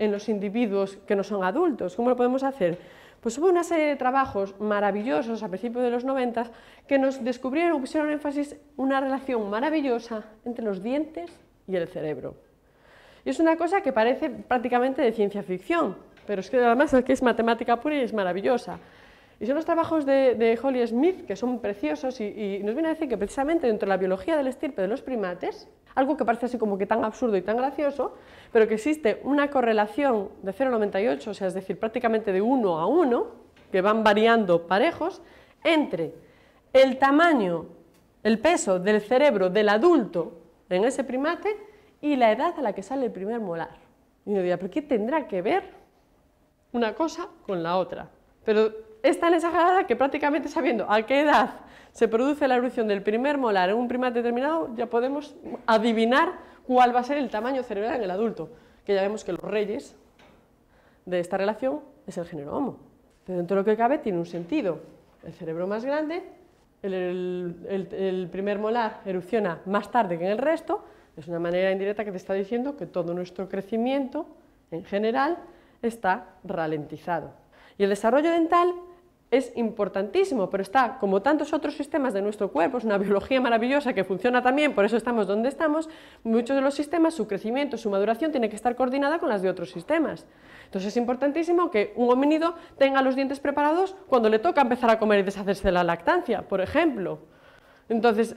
en los individuos que no son adultos. ¿Cómo lo podemos hacer? Pues hubo una serie de trabajos maravillosos a principios de los 90 que nos descubrieron, pusieron énfasis una relación maravillosa entre los dientes y el cerebro. Y es una cosa que parece prácticamente de ciencia ficción, pero es que además es matemática pura y es maravillosa. Y son los trabajos de Holly Smith, que son preciosos, y nos viene a decir que precisamente dentro de la biología del estirpe de los primates, algo que parece así como que tan absurdo y tan gracioso, pero que existe una correlación de 0,98, o sea, es decir, prácticamente de 1 a 1, que van variando parejos, entre el tamaño, el peso del cerebro del adulto en ese primate y la edad a la que sale el primer molar. Y uno dirá, ¿pero qué tendrá que ver una cosa con la otra? Pero es tan exagerada que prácticamente sabiendo a qué edad se produce la erupción del primer molar en un primate determinado, ya podemos adivinar cuál va a ser el tamaño cerebral en el adulto, que ya vemos que los reyes de esta relación es el género Homo. Pero dentro de lo que cabe tiene un sentido. El cerebro más grande, el primer molar erupciona más tarde que en el resto, es una manera indirecta que te está diciendo que todo nuestro crecimiento, en general, está ralentizado. Y el desarrollo dental es importantísimo, pero está, como tantos otros sistemas de nuestro cuerpo, es una biología maravillosa que funciona también, por eso estamos donde estamos, muchos de los sistemas, su crecimiento, su maduración tiene que estar coordinada con las de otros sistemas. Entonces es importantísimo que un homínido tenga los dientes preparados cuando le toca empezar a comer y deshacerse de la lactancia, por ejemplo. Entonces,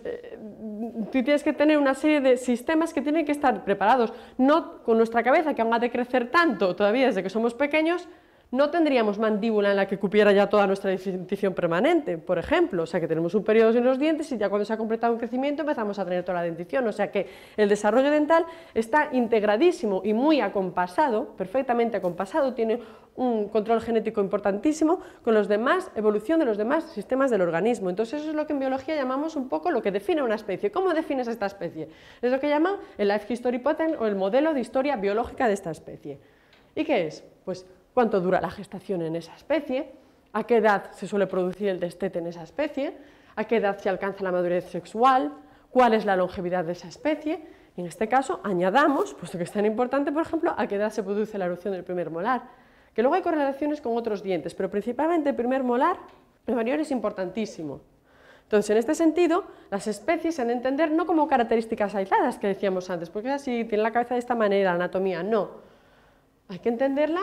tú tienes que tener una serie de sistemas que tienen que estar preparados, no con nuestra cabeza, que aún ha de crecer tanto todavía desde que somos pequeños. No tendríamos mandíbula en la que cupiera ya toda nuestra dentición permanente, por ejemplo, o sea que tenemos un periodo sin los dientes y ya cuando se ha completado un crecimiento empezamos a tener toda la dentición, o sea que el desarrollo dental está integradísimo y muy acompasado, perfectamente acompasado, tiene un control genético importantísimo con los demás, evolución de los demás sistemas del organismo. Entonces eso es lo que en biología llamamos un poco lo que define una especie. ¿Cómo defines esta especie? Es lo que llaman el Life History Pattern o el modelo de historia biológica de esta especie. ¿Y qué es? Pues cuánto dura la gestación en esa especie, a qué edad se suele producir el destete en esa especie, a qué edad se alcanza la madurez sexual, cuál es la longevidad de esa especie, y en este caso añadamos, puesto que es tan importante, por ejemplo, a qué edad se produce la erupción del primer molar, que luego hay correlaciones con otros dientes, pero principalmente el primer molar, el mayor, es importantísimo. Entonces, en este sentido, las especies se han de entender no como características aisladas que decíamos antes, porque así tiene la cabeza de esta manera, la anatomía, no. Hay que entenderla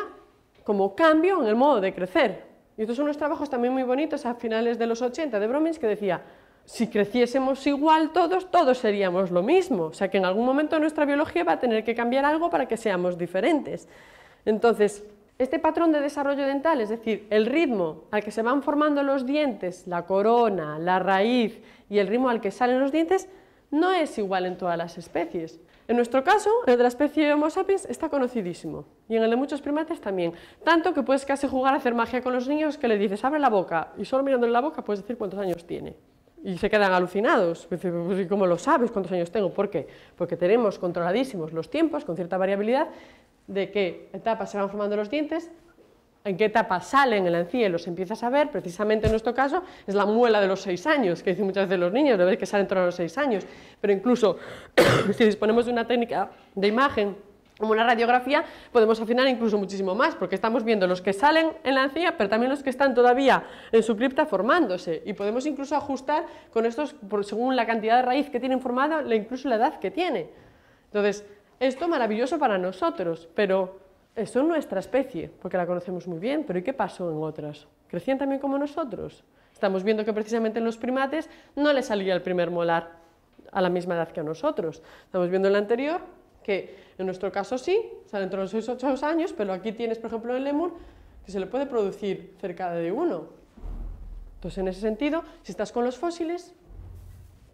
como cambio en el modo de crecer. Y estos son unos trabajos también muy bonitos a finales de los 80 de Bromins que decía, si creciésemos igual todos seríamos lo mismo, o sea que en algún momento nuestra biología va a tener que cambiar algo para que seamos diferentes. Entonces, este patrón de desarrollo dental, es decir, el ritmo al que se van formando los dientes, la corona, la raíz y el ritmo al que salen los dientes, no es igual en todas las especies. En nuestro caso, el de la especie Homo sapiens está conocidísimo, y en el de muchos primates también, tanto que puedes casi jugar a hacer magia con los niños que le dices, abre la boca, y solo mirándole la boca puedes decir cuántos años tiene. Y se quedan alucinados, pues, ¿y cómo lo sabes cuántos años tengo? ¿Por qué? Porque tenemos controladísimos los tiempos, con cierta variabilidad, de qué etapa se van formando los dientes, en qué etapa salen en la encía y los empiezas a ver, precisamente en nuestro caso, es la muela de los 6 años, que dicen muchas veces los niños, de ver que salen todos los 6 años, pero incluso si disponemos de una técnica de imagen como una radiografía, podemos afinar incluso muchísimo más, porque estamos viendo los que salen en la encía, pero también los que están todavía en su cripta formándose, y podemos incluso ajustar con estos, según la cantidad de raíz que tienen formada, incluso la edad que tiene. Entonces, esto es maravilloso para nosotros, pero eso es nuestra especie, porque la conocemos muy bien, pero ¿y qué pasó en otras? ¿Crecían también como nosotros? Estamos viendo que precisamente en los primates no les salía el primer molar a la misma edad que a nosotros. Estamos viendo en la anterior que en nuestro caso sí, salen entre los 6 y 8 años, pero aquí tienes, por ejemplo, en el lémur, que se le puede producir cerca de 1. Entonces, en ese sentido, si estás con los fósiles,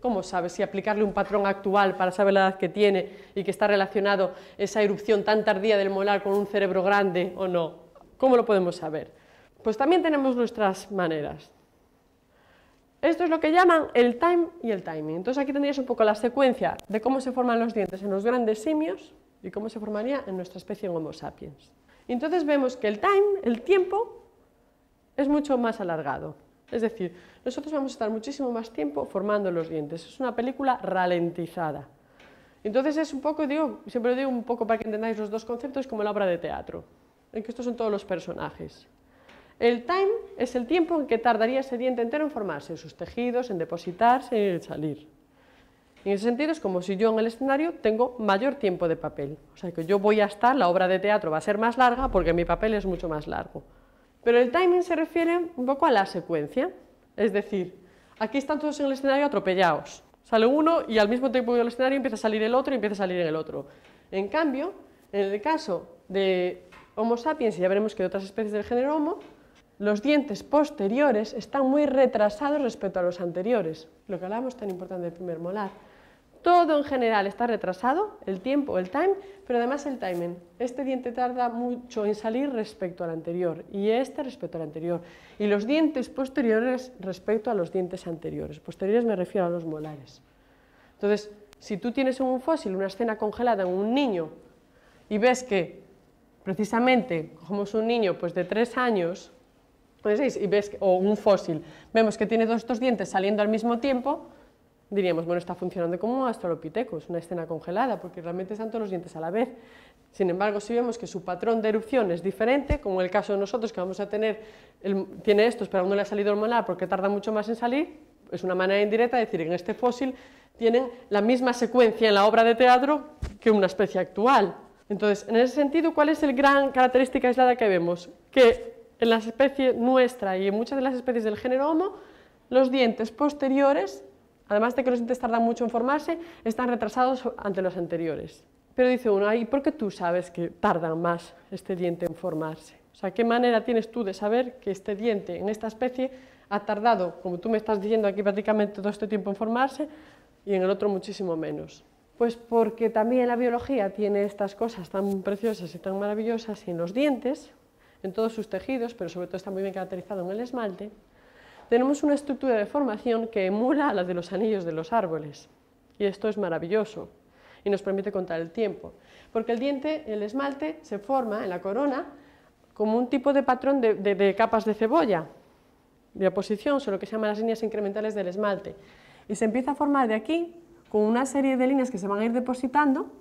¿cómo sabes si aplicarle un patrón actual para saber la edad que tiene y que está relacionado esa erupción tan tardía del molar con un cerebro grande o no? ¿Cómo lo podemos saber? Pues también tenemos nuestras maneras. Esto es lo que llaman el time y el timing. Entonces aquí tendrías un poco la secuencia de cómo se forman los dientes en los grandes simios y cómo se formaría en nuestra especie en Homo sapiens. Y entonces vemos que el time, el tiempo, es mucho más alargado. Es decir, nosotros vamos a estar muchísimo más tiempo formando los dientes. Es una película ralentizada. Entonces es un poco, siempre digo un poco para que entendáis los dos conceptos, como la obra de teatro, en que estos son todos los personajes. El time es el tiempo en que tardaría ese diente entero en formarse, en sus tejidos, en depositarse y en salir. En ese sentido es como si yo en el escenario tengo mayor tiempo de papel. O sea que yo voy a estar, la obra de teatro va a ser más larga porque mi papel es mucho más largo. Pero el timing se refiere un poco a la secuencia. Es decir, aquí están todos en el escenario atropellados. Sale uno y al mismo tiempo que el escenario empieza a salir el otro y empieza a salir en el otro. En cambio, en el caso de Homo sapiens, y ya veremos que de otras especies del género Homo, los dientes posteriores están muy retrasados respecto a los anteriores. Lo que hablábamos tan importante del primer molar. Todo en general está retrasado, el tiempo, el time, pero además el timing. Este diente tarda mucho en salir respecto al anterior y este respecto al anterior. Y los dientes posteriores respecto a los dientes anteriores. Posteriores me refiero a los molares. Entonces, si tú tienes en un fósil una escena congelada en un niño y ves que precisamente cogemos un niño pues, de 3 años, y ves, o un fósil, vemos que tiene todos estos dientes saliendo al mismo tiempo, diríamos, bueno, está funcionando como un Australopithecus, una escena congelada, porque realmente están todos los dientes a la vez. Sin embargo, si vemos que su patrón de erupción es diferente, como en el caso de nosotros, que vamos a tener, tiene estos, pero aún no le ha salido el molar porque tarda mucho más en salir, es una manera indirecta de decir, en este fósil tienen la misma secuencia en la obra de teatro que una especie actual. Entonces, en ese sentido, ¿cuál es la gran característica aislada que vemos? Que en la especie nuestra y en muchas de las especies del género Homo, los dientes posteriores, además de que los dientes tardan mucho en formarse, están retrasados ante los anteriores. Pero dice uno, ¿y por qué tú sabes que tardan más este diente en formarse? O sea, ¿qué manera tienes tú de saber que este diente en esta especie ha tardado, como tú me estás diciendo aquí prácticamente todo este tiempo en formarse, y en el otro muchísimo menos? Pues porque también la biología tiene estas cosas tan preciosas y tan maravillosas, y en los dientes, en todos sus tejidos, pero sobre todo está muy bien caracterizado en el esmalte, tenemos una estructura de formación que emula a la de los anillos de los árboles. Y esto es maravilloso y nos permite contar el tiempo. Porque el diente, el esmalte, se forma en la corona como un tipo de patrón de capas de cebolla, de oposición, son lo que se llaman las líneas incrementales del esmalte. Y se empieza a formar de aquí con una serie de líneas que se van a ir depositando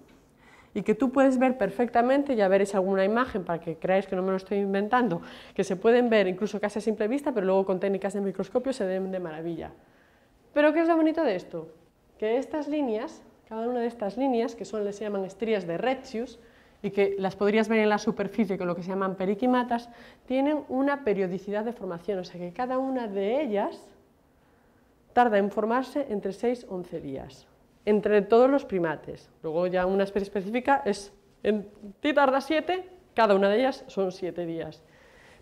y que tú puedes ver perfectamente, ya veréis alguna imagen para que creáis que no me lo estoy inventando, que se pueden ver incluso casi a simple vista, pero luego con técnicas de microscopio se ven de maravilla. Pero ¿qué es lo bonito de esto? Que estas líneas, cada una de estas líneas, que se llaman estrías de Retzius, y que las podrías ver en la superficie con lo que se llaman periquimatas, tienen una periodicidad de formación, o sea que cada una de ellas tarda en formarse entre 6 y 11 días. Entre todos los primates. Luego ya una especie específica en ti tarda 7, cada una de ellas son 7 días.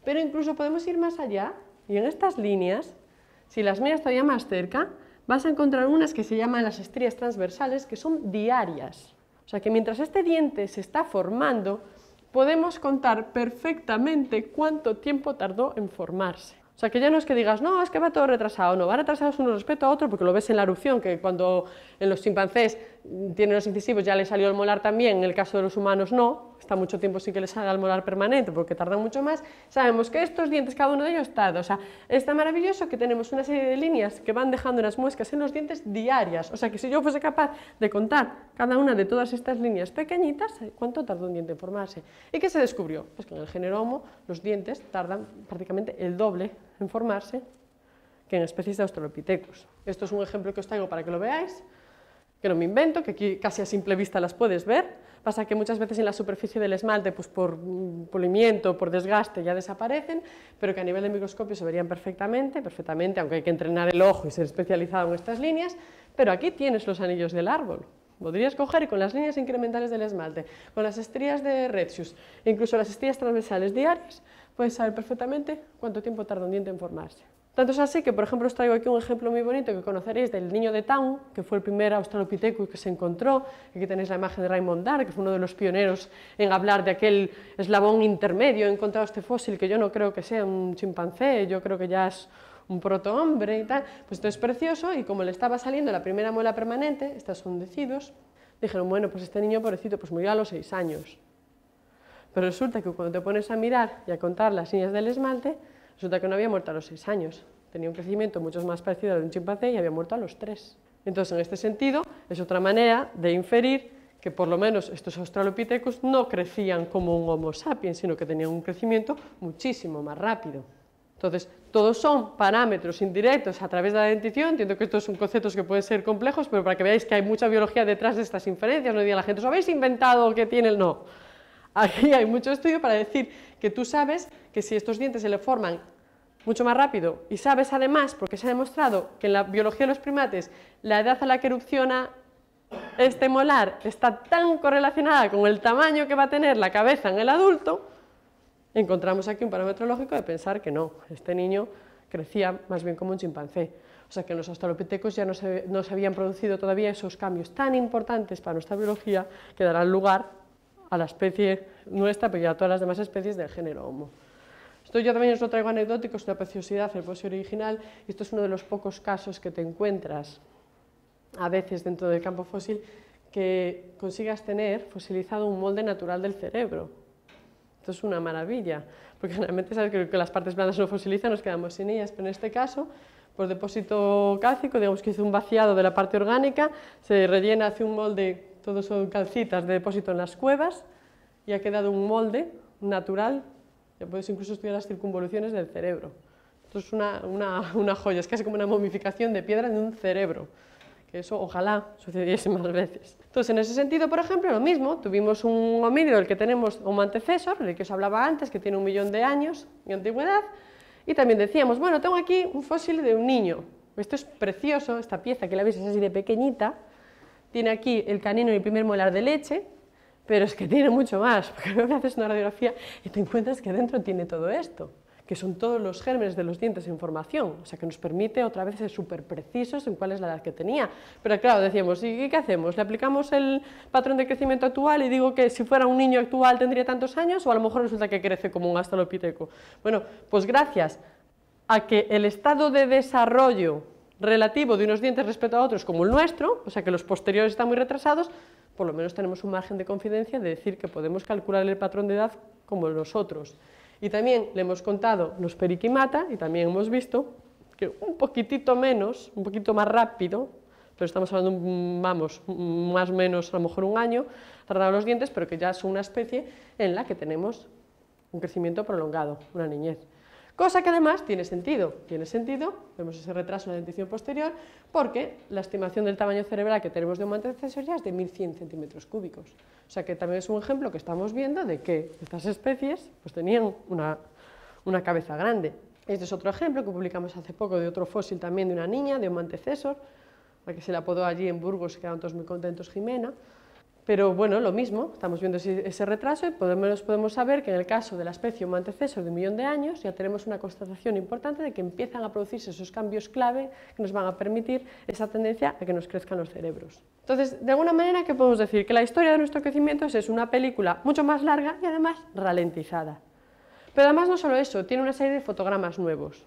Pero incluso podemos ir más allá y en estas líneas, si las miras todavía más cerca, vas a encontrar unas que se llaman las estrías transversales, que son diarias. O sea que mientras este diente se está formando, podemos contar perfectamente cuánto tiempo tardó en formarse. O sea, que ya no es que digas, no, es que va todo retrasado, no, va retrasados uno respecto a otro, porque lo ves en la erupción, que cuando en los chimpancés tienen los incisivos ya les salió el molar también, en el caso de los humanos no, está mucho tiempo sin que les salga el molar permanente, porque tardan mucho más, sabemos que estos dientes, cada uno de ellos tarda, o sea, está maravilloso que tenemos una serie de líneas que van dejando unas muescas en los dientes diarias, o sea, que si yo fuese capaz de contar cada una de todas estas líneas pequeñitas, ¿cuánto tardó un diente en formarse? ¿Y qué se descubrió? Pues que en el género Homo los dientes tardan prácticamente el doble en formarse que en especies de Australopithecus. Esto es un ejemplo que os traigo para que lo veáis, que no me invento, que aquí casi a simple vista las puedes ver. Pasa que muchas veces en la superficie del esmalte, pues por polimiento, por desgaste, ya desaparecen, pero que a nivel de microscopio se verían perfectamente, aunque hay que entrenar el ojo y ser especializado en estas líneas, pero aquí tienes los anillos del árbol. Podrías coger y con las líneas incrementales del esmalte, con las estrías de Retzius, incluso las estrías transversales diarias, puedes saber perfectamente cuánto tiempo tarda un diente en formarse. Tanto es así que, por ejemplo, os traigo aquí un ejemplo muy bonito que conoceréis del niño de Town, que fue el primer Australopithecus que se encontró. Aquí tenéis la imagen de Raymond Darr, que fue uno de los pioneros en hablar de aquel eslabón intermedio. He encontrado este fósil que yo no creo que sea un chimpancé, yo creo que ya es un protohombre y tal. Pues esto es precioso y como le estaba saliendo la primera muela permanente, estas son decidos, dijeron, bueno, pues este niño pobrecito pues murió a los 6 años. Pero resulta que cuando te pones a mirar y a contar las líneas del esmalte, resulta que no había muerto a los 6 años. Tenía un crecimiento mucho más parecido al de un chimpancé y había muerto a los 3. Entonces, en este sentido, es otra manera de inferir que por lo menos estos australopithecus no crecían como un Homo sapiens, sino que tenían un crecimiento muchísimo más rápido. Entonces, todos son parámetros indirectos a través de la dentición. Entiendo que estos son conceptos que pueden ser complejos, pero para que veáis que hay mucha biología detrás de estas inferencias, no diga la gente, ¿os habéis inventado que tiene el...? No. Aquí hay mucho estudio para decir que tú sabes que si estos dientes se le forman mucho más rápido, y sabes además, porque se ha demostrado que en la biología de los primates la edad a la que erupciona este molar está tan correlacionada con el tamaño que va a tener la cabeza en el adulto, encontramos aquí un parámetro lógico de pensar que no, este niño crecía más bien como un chimpancé. O sea que en los australopithecus ya no se habían producido todavía esos cambios tan importantes para nuestra biología que darán lugar a la especie nuestra, pero ya a todas las demás especies del género Homo. Esto yo también os lo traigo anecdótico, es una preciosidad, el fósil original, y esto es uno de los pocos casos que te encuentras a veces dentro del campo fósil que consigas tener fosilizado un molde natural del cerebro. Esto es una maravilla, porque generalmente sabes que las partes blandas no fosilizan, nos quedamos sin ellas, pero en este caso, por depósito cálcico, digamos que hizo un vaciado de la parte orgánica, se rellena, hace un molde, todo son calcitas de depósito en las cuevas, y ha quedado un molde natural. Ya puedes incluso estudiar las circunvoluciones del cerebro. Esto es una joya, es casi como una momificación de piedra en un cerebro, que eso ojalá sucediese más veces. Entonces, en ese sentido, por ejemplo, lo mismo, tuvimos un homínido, el que tenemos Homo antecesor, del que os hablaba antes, que tiene 1 millón de años de antigüedad, y también decíamos, bueno, tengo aquí un fósil de un niño. Esto es precioso, esta pieza que la veis es así de pequeñita, tiene aquí el canino y el primer molar de leche, pero es que tiene mucho más, porque luego haces una radiografía y te encuentras que dentro tiene todo esto, que son todos los gérmenes de los dientes en formación, o sea que nos permite otra vez ser súper precisos en cuál es la edad que tenía. Pero claro, decíamos, ¿y qué hacemos? ¿Le aplicamos el patrón de crecimiento actual y digo que si fuera un niño actual tendría tantos años o a lo mejor resulta que crece como un australopiteco? Bueno, pues gracias a que el estado de desarrollo relativo de unos dientes respecto a otros como el nuestro, o sea que los posteriores están muy retrasados, por lo menos tenemos un margen de confidencia de decir que podemos calcular el patrón de edad como nosotros. Y también le hemos contado los periquimata y también hemos visto que un poquitito menos, un poquito más rápido, pero estamos hablando, vamos, más o menos a lo mejor un año, tardaron los dientes, pero que ya son una especie en la que tenemos un crecimiento prolongado, una niñez. Cosa que además tiene sentido, vemos ese retraso en la dentición posterior, porque la estimación del tamaño cerebral que tenemos de Homo antecesor ya es de 1100 centímetros cúbicos. O sea que también es un ejemplo que estamos viendo de que estas especies pues, tenían una cabeza grande. Este es otro ejemplo que publicamos hace poco de otro fósil también de una niña, de Homo antecesor, la que se le apodó allí en Burgos, se quedaron todos muy contentos, Jimena. Pero bueno, lo mismo, estamos viendo ese retraso y podemos saber que en el caso de la especie Homo antecesor de 1 millón de años ya tenemos una constatación importante de que empiezan a producirse esos cambios clave que nos van a permitir esa tendencia a que nos crezcan los cerebros. Entonces, de alguna manera, ¿qué podemos decir? Que la historia de nuestro crecimiento es una película mucho más larga y además ralentizada. Pero además no solo eso, tiene una serie de fotogramas nuevos.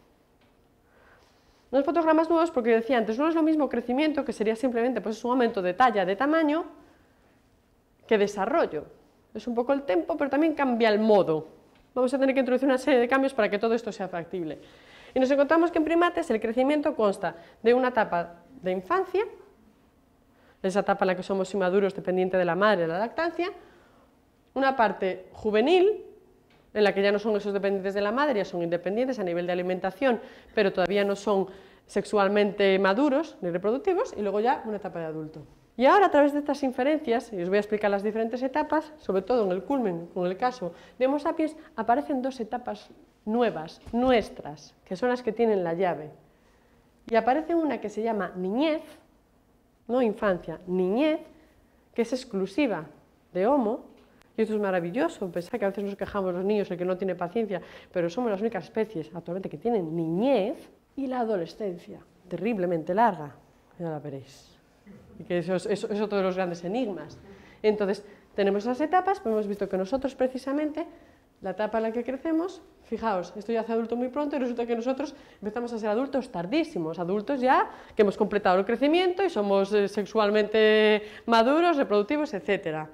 Unos fotogramas nuevos porque decía antes, no es lo mismo crecimiento, que sería simplemente pues, un aumento de talla, de tamaño, que desarrollo. Es un poco el tempo, pero también cambia el modo. Vamos a tener que introducir una serie de cambios para que todo esto sea factible. Y nos encontramos que en primates el crecimiento consta de una etapa de infancia, esa etapa en la que somos inmaduros dependiente de la madre, de la lactancia, una parte juvenil, en la que ya no son esos dependientes de la madre, ya son independientes a nivel de alimentación, pero todavía no son sexualmente maduros ni reproductivos, y luego ya una etapa de adulto. Y ahora, a través de estas inferencias, y os voy a explicar las diferentes etapas, sobre todo en el culmen, con el caso de Homo sapiens, aparecen 2 etapas nuevas, nuestras, que son las que tienen la llave. Y aparece una que se llama niñez, no infancia, niñez, que es exclusiva de Homo, y esto es maravilloso, pensar que a veces nos quejamos los niños, el que no tiene paciencia, pero somos las únicas especies actualmente que tienen niñez, y la adolescencia, terriblemente larga, ya la veréis. Y que eso es otro de los grandes enigmas. Entonces, tenemos esas etapas, pero hemos visto que nosotros precisamente, la etapa en la que crecemos, fijaos, esto ya hace adulto muy pronto y resulta que nosotros empezamos a ser adultos tardísimos, adultos ya que hemos completado el crecimiento y somos sexualmente maduros, reproductivos, etc.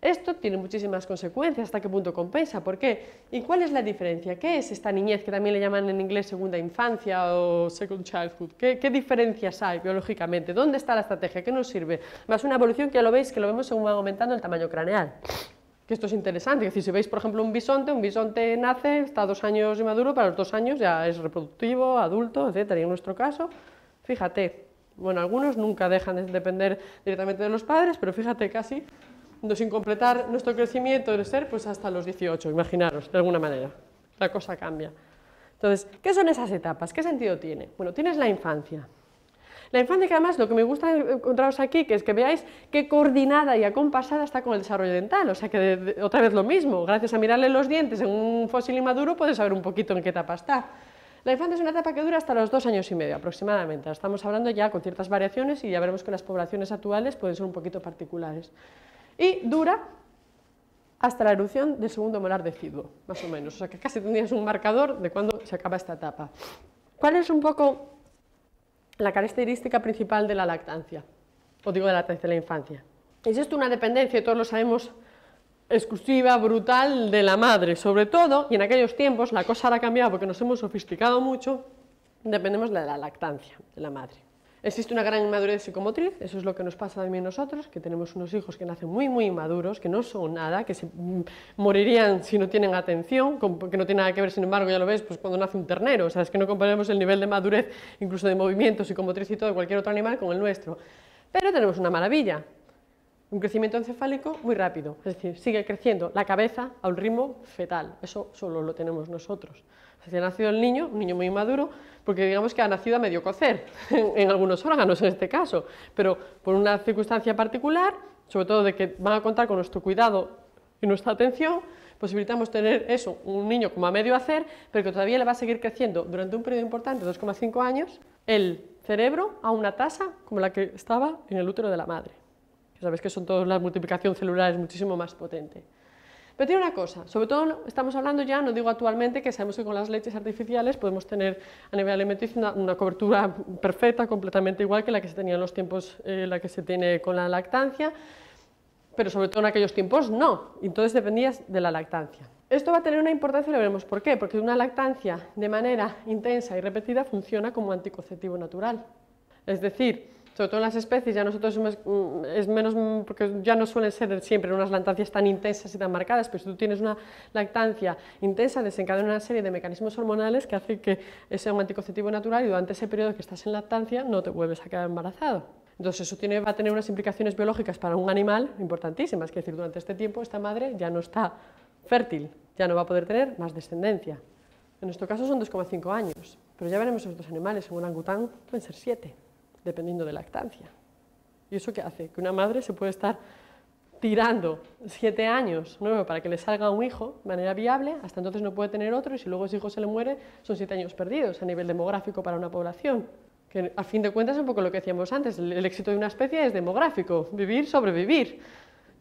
Esto tiene muchísimas consecuencias, hasta qué punto compensa, ¿por qué? ¿Y cuál es la diferencia? ¿Qué es esta niñez que también le llaman en inglés segunda infancia o second childhood? ¿Qué diferencias hay biológicamente? ¿Dónde está la estrategia? ¿Qué nos sirve? Más una evolución que ya lo veis, que lo vemos según va aumentando el tamaño craneal. Que esto es interesante, es decir, si veis por ejemplo un bisonte nace, está 2 años inmaduro, para los 2 años ya es reproductivo, adulto, etcétera, y en nuestro caso, fíjate, bueno, algunos nunca dejan de depender directamente de los padres, pero fíjate casi, sin completar nuestro crecimiento de ser, pues hasta los 18, imaginaros, de alguna manera, la cosa cambia. Entonces, ¿qué son esas etapas? ¿Qué sentido tiene? Bueno, tienes la infancia. La infancia, que además lo que me gusta encontraros aquí, que es que veáis qué coordinada y acompasada está con el desarrollo dental, o sea que otra vez lo mismo, gracias a mirarle los dientes en un fósil inmaduro puedes saber un poquito en qué etapa está. La infancia es una etapa que dura hasta los 2 años y medio aproximadamente, estamos hablando ya con ciertas variaciones y ya veremos que las poblaciones actuales pueden ser un poquito particulares. Y dura hasta la erupción del segundo molar deciduo, más o menos, o sea que casi tendrías un marcador de cuándo se acaba esta etapa. ¿Cuál es un poco la característica principal de la lactancia? O digo de la lactancia de la infancia. Es esto una dependencia, todos lo sabemos, exclusiva, brutal de la madre, sobre todo, y en aquellos tiempos la cosa ha cambiado porque nos hemos sofisticado mucho, dependemos de la lactancia de la madre. Existe una gran inmadurez psicomotriz, eso es lo que nos pasa también nosotros, que tenemos unos hijos que nacen muy inmaduros, que no son nada, que se morirían si no tienen atención, que no tiene nada que ver, sin embargo, ya lo ves, pues cuando nace un ternero, o sea, es que no comparemos el nivel de madurez, incluso de movimiento psicomotriz y todo, de cualquier otro animal con el nuestro. Pero tenemos una maravilla, un crecimiento encefálico muy rápido, es decir, sigue creciendo la cabeza a un ritmo fetal, eso solo lo tenemos nosotros. Si ha nacido el niño, un niño muy inmaduro, porque digamos que ha nacido a medio cocer, en algunos órganos en este caso, pero por una circunstancia particular, sobre todo de que van a contar con nuestro cuidado y nuestra atención, posibilitamos tener eso, un niño como a medio hacer, pero que todavía le va a seguir creciendo durante un periodo importante, 2,5 años, el cerebro a una tasa como la que estaba en el útero de la madre. Sabéis que son todas la multiplicación celular es muchísimo más potente. Pero tiene una cosa, sobre todo estamos hablando ya, no digo actualmente, que sabemos que con las leches artificiales podemos tener a nivel alimenticio una cobertura perfecta, completamente igual que la que se tenía en los tiempos, la que se tiene con la lactancia, pero sobre todo en aquellos tiempos no, entonces dependías de la lactancia. Esto va a tener una importancia y lo veremos por qué, porque una lactancia de manera intensa y repetida funciona como anticonceptivo natural, es decir, sobre todo en las especies, ya nosotros es menos, porque ya no suelen ser siempre unas lactancias tan intensas y tan marcadas, pero si tú tienes una lactancia intensa, desencadena una serie de mecanismos hormonales que hacen que sea un anticonceptivo natural y durante ese periodo que estás en lactancia no te vuelves a quedar embarazado. Entonces eso va a tener unas implicaciones biológicas para un animal importantísimas, es decir, durante este tiempo esta madre ya no está fértil, ya no va a poder tener más descendencia. En nuestro caso son 2,5 años, pero ya veremos otros animales, en un orangután pueden ser 7. Dependiendo de lactancia. ¿Y eso qué hace? Que una madre se puede estar tirando 7 años nuevo para que le salga un hijo de manera viable, hasta entonces no puede tener otro y si luego ese hijo se le muere son 7 años perdidos a nivel demográfico para una población. Que a fin de cuentas es un poco lo que decíamos antes, el éxito de una especie es demográfico, vivir, sobrevivir.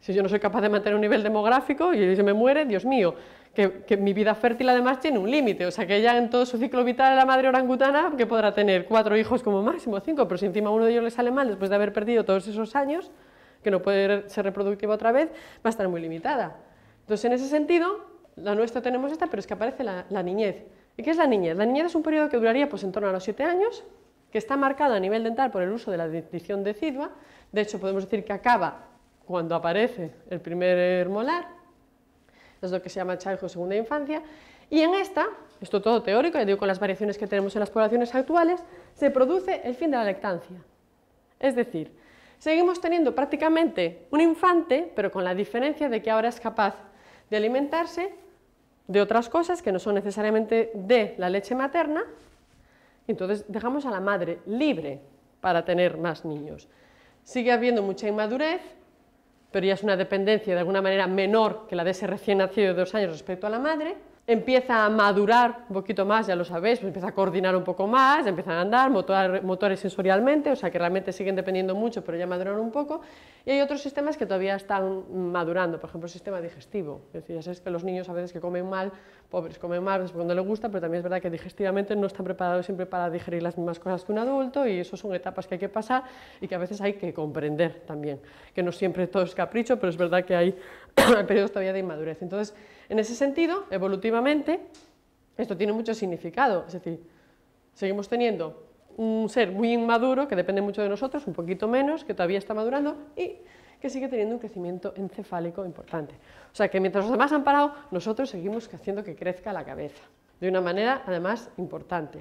Si yo no soy capaz de mantener un nivel demográfico y se me muere, Dios mío, que mi vida fértil además tiene un límite, o sea que ella en todo su ciclo vital, la madre orangutana, que podrá tener 4 hijos como máximo, 5, pero si encima uno de ellos le sale mal después de haber perdido todos esos años, que no puede ser reproductiva otra vez, va a estar muy limitada. Entonces en ese sentido, la nuestra tenemos esta, pero es que aparece la niñez. ¿Y qué es la niñez? La niñez es un periodo que duraría pues en torno a los 7 años, que está marcado a nivel dental por el uso de la dentición decidua, de hecho podemos decir que acaba cuando aparece el primer molar, es lo que se llama childhood, segunda infancia, y en esto todo teórico, ya digo con las variaciones que tenemos en las poblaciones actuales, se produce el fin de la lactancia. Es decir, seguimos teniendo prácticamente un infante, pero con la diferencia de que ahora es capaz de alimentarse de otras cosas que no son necesariamente de la leche materna, entonces dejamos a la madre libre para tener más niños. Sigue habiendo mucha inmadurez, pero ya es una dependencia de alguna manera menor que la de ese recién nacido de 2 años respecto a la madre, empieza a madurar un poquito más, ya lo sabéis, pues empieza a coordinar un poco más, empiezan a andar, motores sensorialmente, o sea que realmente siguen dependiendo mucho, pero ya maduran un poco, y hay otros sistemas que todavía están madurando, por ejemplo el sistema digestivo, es decir, ya sabéis que los niños a veces que comen mal, pobres, comen mal cuando les gusta, pero también es verdad que digestivamente no están preparados siempre para digerir las mismas cosas que un adulto, y eso son etapas que hay que pasar y que a veces hay que comprender también, que no siempre todo es capricho, pero es verdad que hay hay periodos todavía de inmadurez. Entonces, en ese sentido, evolutivamente, esto tiene mucho significado, es decir, seguimos teniendo un ser muy inmaduro, que depende mucho de nosotros, un poquito menos, que todavía está madurando y que sigue teniendo un crecimiento encefálico importante. O sea que mientras los demás han parado, nosotros seguimos haciendo que crezca la cabeza, de una manera, además, importante.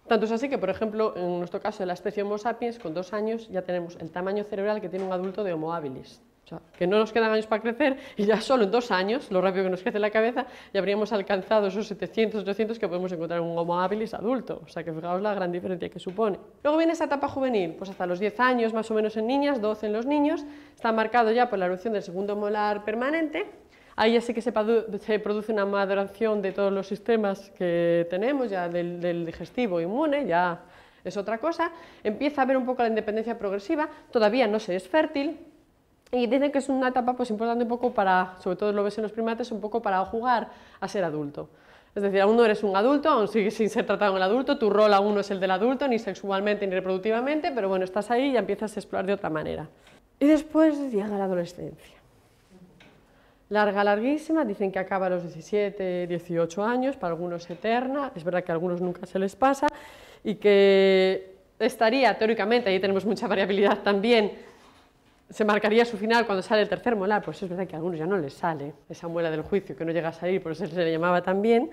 Tanto es así que, por ejemplo, en nuestro caso de la especie Homo sapiens, con 2 años ya tenemos el tamaño cerebral que tiene un adulto de Homo habilis. O sea, que no nos quedan años para crecer y ya solo en 2 años, lo rápido que nos crece la cabeza, ya habríamos alcanzado esos 700, 800 que podemos encontrar en un Homo habilis adulto. O sea, que fijaos la gran diferencia que supone. Luego viene esa etapa juvenil, pues hasta los 10 años más o menos en niñas, 12 en los niños, está marcado ya por la erupción del segundo molar permanente. Ahí ya sí que se produce una maduración de todos los sistemas que tenemos, ya del digestivo, inmune, ya es otra cosa. Empieza a haber un poco la independencia progresiva, todavía no se es fértil, y dicen que es una etapa pues, importante un poco para, sobre todo lo ves en los primates, un poco para jugar a ser adulto. Es decir, aún no eres un adulto, aún sigues sin ser tratado en el adulto, tu rol aún no es el del adulto, ni sexualmente ni reproductivamente, pero bueno, estás ahí y ya empiezas a explorar de otra manera. Y después llega la adolescencia. Larga, larguísima, dicen que acaba a los 17, 18 años, para algunos eterna, es verdad que a algunos nunca se les pasa, y que estaría, teóricamente, ahí tenemos mucha variabilidad también, se marcaría su final cuando sale el tercer molar, pues es verdad que a algunos ya no les sale esa muela del juicio, que no llega a salir, por eso se le llamaba también,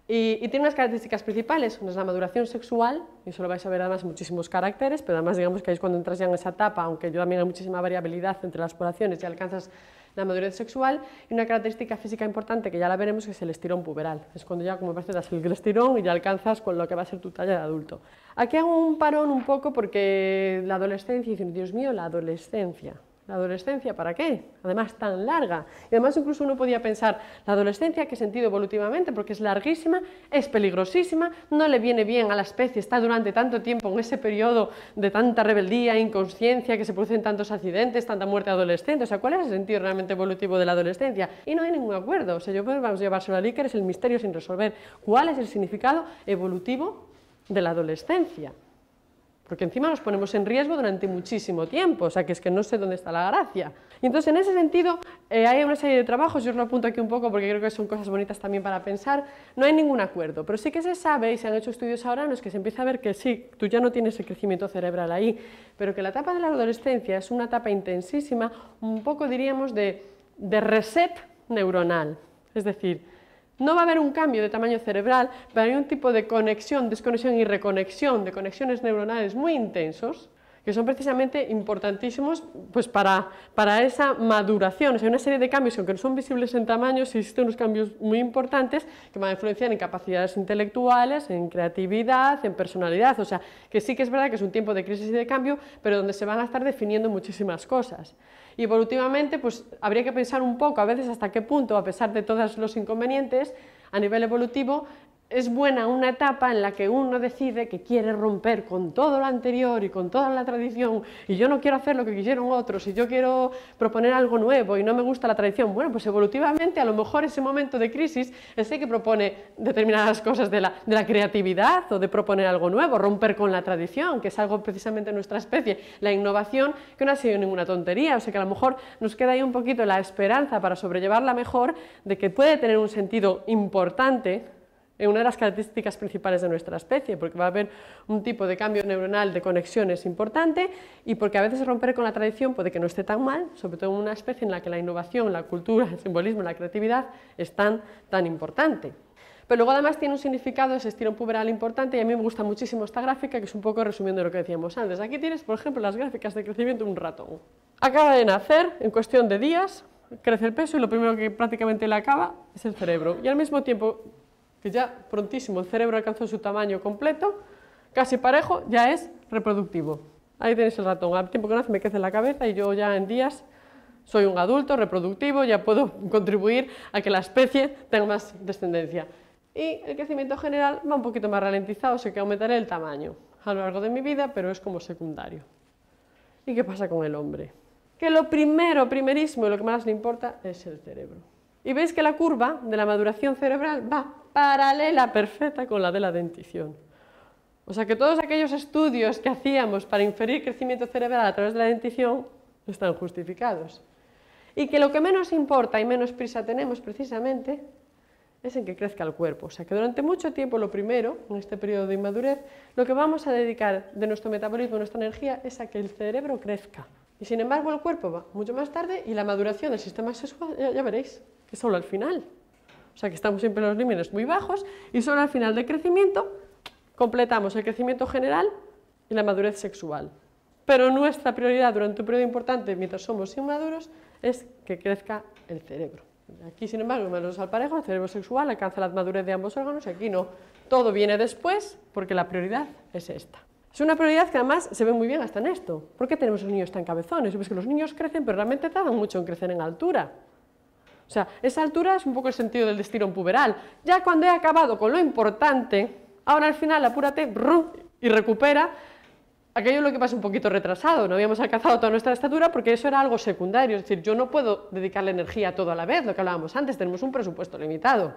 y tiene unas características principales, una es la maduración sexual, y eso lo vais a ver además en muchísimos caracteres, pero además digamos que ahí es cuando entras ya en esa etapa, aunque yo también hay muchísima variabilidad entre las poblaciones y alcanzas la madurez sexual, y una característica física importante que ya la veremos que es el estirón puberal, es cuando ya como parece das el estirón y ya alcanzas con lo que va a ser tu talla de adulto. Aquí hago un parón un poco porque la adolescencia, dicen, Dios mío, la adolescencia, ¿para qué? Además tan larga. Y además incluso uno podía pensar, la adolescencia, ¿qué sentido evolutivamente? Porque es larguísima, es peligrosísima, no le viene bien a la especie, está durante tanto tiempo en ese periodo de tanta rebeldía, inconsciencia, que se producen tantos accidentes, tanta muerte adolescente. O sea, ¿cuál es el sentido realmente evolutivo de la adolescencia? Y no hay ningún acuerdo. O sea, vamos a llevárselo a Líker, es el misterio sin resolver. ¿Cuál es el significado evolutivo de la adolescencia? Porque encima nos ponemos en riesgo durante muchísimo tiempo, o sea que es que no sé dónde está la gracia. Y entonces en ese sentido hay una serie de trabajos, yo os lo apunto aquí un poco porque creo que son cosas bonitas también para pensar, no hay ningún acuerdo, pero sí que se sabe y se han hecho estudios ahora en los que se empieza a ver que sí, tú ya no tienes el crecimiento cerebral ahí, pero que la etapa de la adolescencia es una etapa intensísima, un poco diríamos de reset neuronal, es decir, no va a haber un cambio de tamaño cerebral, pero hay un tipo de conexión, desconexión y reconexión de conexiones neuronales muy intensos, que son precisamente importantísimos pues, para esa maduración. O sea, hay una serie de cambios que aunque no son visibles en tamaño, sí existen unos cambios muy importantes que van a influenciar en capacidades intelectuales, en creatividad, en personalidad. O sea, que sí que es verdad que es un tiempo de crisis y de cambio, pero donde se van a estar definiendo muchísimas cosas. Y evolutivamente, pues habría que pensar un poco a veces hasta qué punto, a pesar de todos los inconvenientes, a nivel evolutivo, es buena una etapa en la que uno decide que quiere romper con todo lo anterior y con toda la tradición y yo no quiero hacer lo que quisieron otros y yo quiero proponer algo nuevo y no me gusta la tradición. Bueno, pues evolutivamente a lo mejor ese momento de crisis es el que propone determinadas cosas de la creatividad o de proponer algo nuevo, romper con la tradición, que es algo precisamente de nuestra especie, la innovación, que no ha sido ninguna tontería, o sea que a lo mejor nos queda ahí un poquito la esperanza para sobrellevarla mejor de que puede tener un sentido importante en una de las características principales de nuestra especie, porque va a haber un tipo de cambio neuronal de conexiones importante y porque a veces romper con la tradición puede que no esté tan mal, sobre todo en una especie en la que la innovación, la cultura, el simbolismo, la creatividad es tan importante. Pero luego además tiene un significado, ese estirón puberal importante, y a mí me gusta muchísimo esta gráfica, que es un poco resumiendo lo que decíamos antes. Aquí tienes, por ejemplo, las gráficas de crecimiento de un ratón. Acaba de nacer, en cuestión de días, crece el peso y lo primero que prácticamente le acaba es el cerebro. Y al mismo tiempo que ya prontísimo el cerebro alcanzó su tamaño completo, casi parejo, ya es reproductivo. Ahí tenéis el ratón, al tiempo que nace me crece la cabeza y yo ya en días soy un adulto reproductivo, ya puedo contribuir a que la especie tenga más descendencia. Y el crecimiento general va un poquito más ralentizado, o sea que aumentaré el tamaño a lo largo de mi vida, pero es como secundario. ¿Y qué pasa con el hombre? Que lo primerísimo y lo que más le importa es el cerebro. Y veis que la curva de la maduración cerebral va paralela perfecta con la de la dentición. O sea que todos aquellos estudios que hacíamos para inferir crecimiento cerebral a través de la dentición están justificados. Y que lo que menos importa y menos prisa tenemos precisamente es en que crezca el cuerpo. O sea que durante mucho tiempo lo primero, en este periodo de inmadurez, lo que vamos a dedicar de nuestro metabolismo, de nuestra energía, es a que el cerebro crezca. Y sin embargo el cuerpo va mucho más tarde y la maduración del sistema sexual, ya veréis, que solo al final. O sea que estamos siempre en los límites muy bajos y solo al final del crecimiento completamos el crecimiento general y la madurez sexual. Pero nuestra prioridad durante un periodo importante, mientras somos inmaduros, es que crezca el cerebro. Aquí, sin embargo, menos al parejo, el cerebro sexual alcanza la madurez de ambos órganos y aquí no. Todo viene después porque la prioridad es esta. Es una prioridad que además se ve muy bien hasta en esto. ¿Por qué tenemos los niños tan cabezones? Es que los niños crecen, pero realmente tardan mucho en crecer en altura. O sea, esa altura es un poco el sentido del estirón puberal. Ya cuando he acabado con lo importante, ahora al final apúrate y recupera aquello lo que pasa un poquito retrasado. No habíamos alcanzado toda nuestra estatura porque eso era algo secundario. Es decir, yo no puedo dedicarle energía todo a la vez, lo que hablábamos antes, tenemos un presupuesto limitado.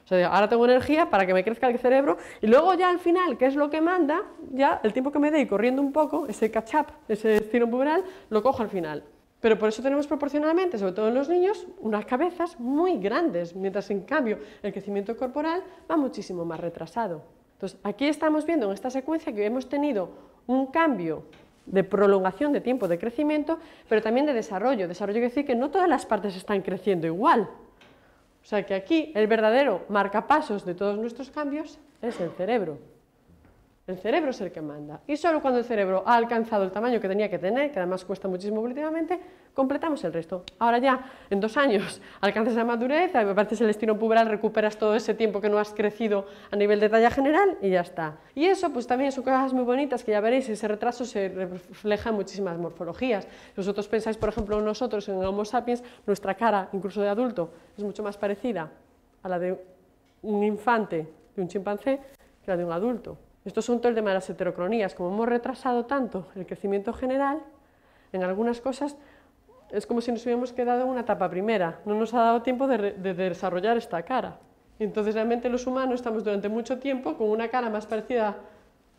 O sea, ahora tengo energía para que me crezca el cerebro y luego ya al final, ¿qué es lo que manda? Ya el tiempo que me dé corriendo un poco, ese catch-up, ese estirón puberal, lo cojo al final. Pero por eso tenemos proporcionalmente, sobre todo en los niños, unas cabezas muy grandes, mientras en cambio el crecimiento corporal va muchísimo más retrasado. Entonces, aquí estamos viendo en esta secuencia que hemos tenido un cambio de prolongación de tiempo de crecimiento, pero también de desarrollo. Desarrollo quiere decir que no todas las partes están creciendo igual. O sea que aquí el verdadero marcapasos de todos nuestros cambios es el cerebro. El cerebro es el que manda. Y solo cuando el cerebro ha alcanzado el tamaño que tenía que tener, que además cuesta muchísimo evolutivamente, completamos el resto. Ahora ya, en 2 años, alcanzas la madurez, apareces el estirón puberal, recuperas todo ese tiempo que no has crecido a nivel de talla general y ya está. Y eso pues también son cosas muy bonitas que ya veréis, ese retraso se refleja en muchísimas morfologías. Si vosotros pensáis, por ejemplo, nosotros en Homo sapiens, nuestra cara, incluso de adulto, es mucho más parecida a la de un infante, de un chimpancé, que la de un adulto. Esto es un todo el tema de las heterocronías. Como hemos retrasado tanto el crecimiento general, en algunas cosas es como si nos hubiéramos quedado en una etapa primera. No nos ha dado tiempo de desarrollar esta cara. Entonces realmente los humanos estamos durante mucho tiempo con una cara más parecida.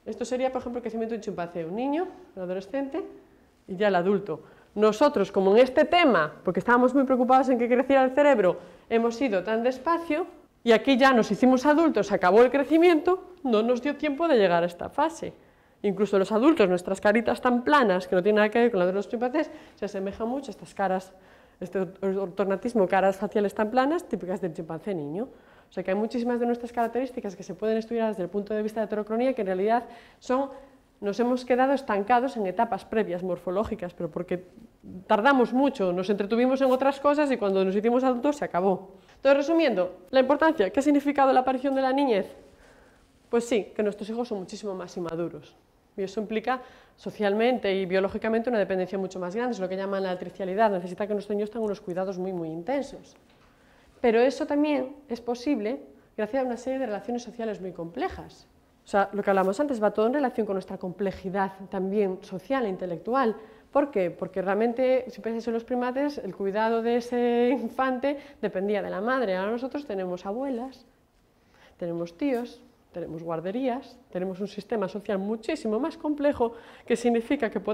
Esto sería, por ejemplo, el crecimiento de un chimpancé, un niño, un adolescente y ya el adulto. Nosotros, como en este tema, porque estábamos muy preocupados en que creciera el cerebro, hemos ido tan despacio, y aquí ya nos hicimos adultos, acabó el crecimiento, no nos dio tiempo de llegar a esta fase. Incluso los adultos, nuestras caritas tan planas, que no tienen nada que ver con la de los chimpancés, se asemejan mucho a estas caras, este ortonatismo, caras faciales tan planas, típicas del chimpancé niño. O sea que hay muchísimas de nuestras características que se pueden estudiar desde el punto de vista de heterocronía, que en realidad nos hemos quedado estancados en etapas previas morfológicas, pero porque tardamos mucho, nos entretuvimos en otras cosas y cuando nos hicimos adultos se acabó. Entonces, resumiendo, la importancia, ¿qué ha significado la aparición de la niñez? Pues sí, que nuestros hijos son muchísimo más inmaduros. Y eso implica socialmente y biológicamente una dependencia mucho más grande, es lo que llaman la atricialidad, necesita que nuestros niños tengan unos cuidados muy, muy intensos. Pero eso también es posible gracias a una serie de relaciones sociales muy complejas. O sea, lo que hablamos antes va todo en relación con nuestra complejidad también social e intelectual. ¿Por qué? Porque realmente, si pensáis en los primates, el cuidado de ese infante dependía de la madre. Ahora nosotros tenemos abuelas, tenemos tíos, tenemos guarderías, tenemos un sistema social muchísimo más complejo que significa que podemos